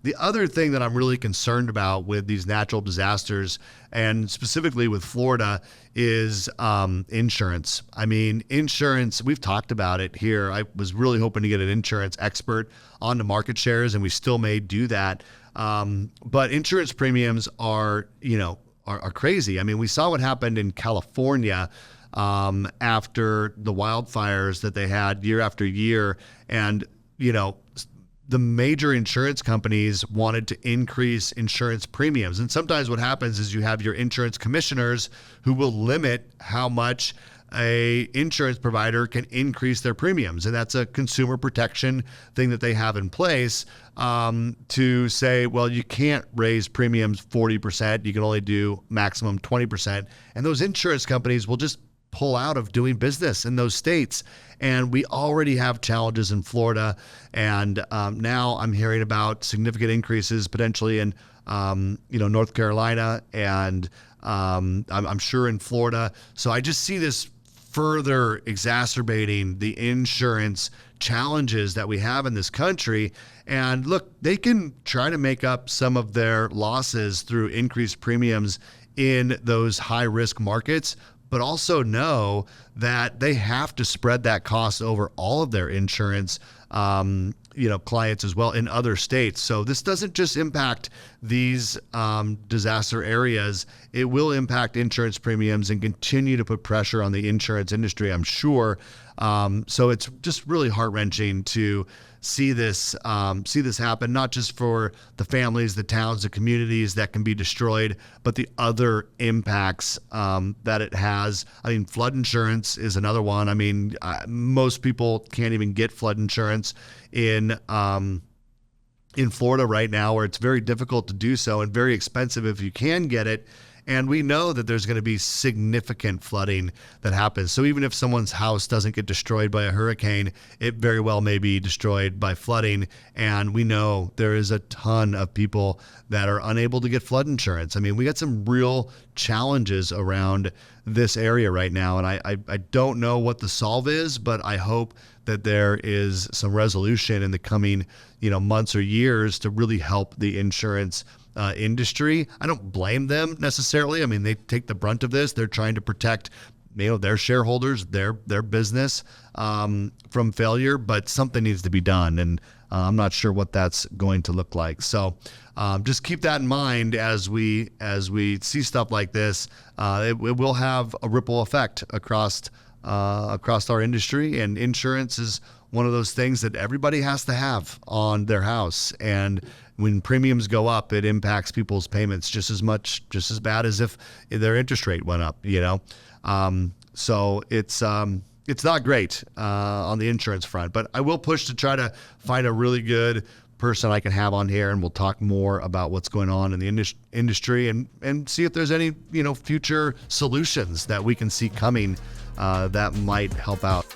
The other thing that I'm really concerned about with these natural disasters, and specifically with Florida, is insurance. I mean, insurance, we've talked about it here. I was really hoping to get an insurance expert on the market shares, and we still may do that. But insurance premiums are crazy. I mean, we saw what happened in California after the wildfires that they had year after year. And, the major insurance companies wanted to increase insurance premiums. And sometimes what happens is you have your insurance commissioners who will limit how much a insurance provider can increase their premiums. And that's a consumer protection thing that they have in place to say, well, you can't raise premiums 40%. You can only do maximum 20%. And those insurance companies will just pull out of doing business in those states. And we already have challenges in Florida. And now I'm hearing about significant increases potentially in, North Carolina and I'm sure in Florida. So I just see this further exacerbating the insurance challenges that we have in this country. And look, they can try to make up some of their losses through increased premiums in those high risk markets, but also know that they have to spread that cost over all of their insurance, clients as well in other states. So this doesn't just impact these disaster areas. It will impact insurance premiums and continue to put pressure on the insurance industry, I'm sure. So it's just really heart-wrenching to see this happen, not just for the families, the towns, the communities that can be destroyed, but the other impacts that it has. I mean, flood insurance is another one. I mean, most people can't even get flood insurance in Florida right now, where it's very difficult to do so and very expensive if you can get it. And we know that there's going to be significant flooding that happens. So even if someone's house doesn't get destroyed by a hurricane, it very well may be destroyed by flooding. And we know there is a ton of people that are unable to get flood insurance. I mean, we got some real challenges around this area right now. And I don't know what the solve is, but I hope that there is some resolution in the coming, months or years to really help the insurance industry. I don't blame them necessarily. I mean, they take the brunt of this. They're trying to protect, their shareholders, their business from failure, but something needs to be done. And I'm not sure what that's going to look like. So just keep that in mind as we see stuff like this. It will have a ripple effect across our industry, and insurance is one of those things that everybody has to have on their house. And when premiums go up, it impacts people's payments just as bad as if their interest rate went up, So it's not great on the insurance front, but I will push to try to find a really good person I can have on here, and we'll talk more about what's going on in the industry and see if there's any, future solutions that we can see coming that might help out.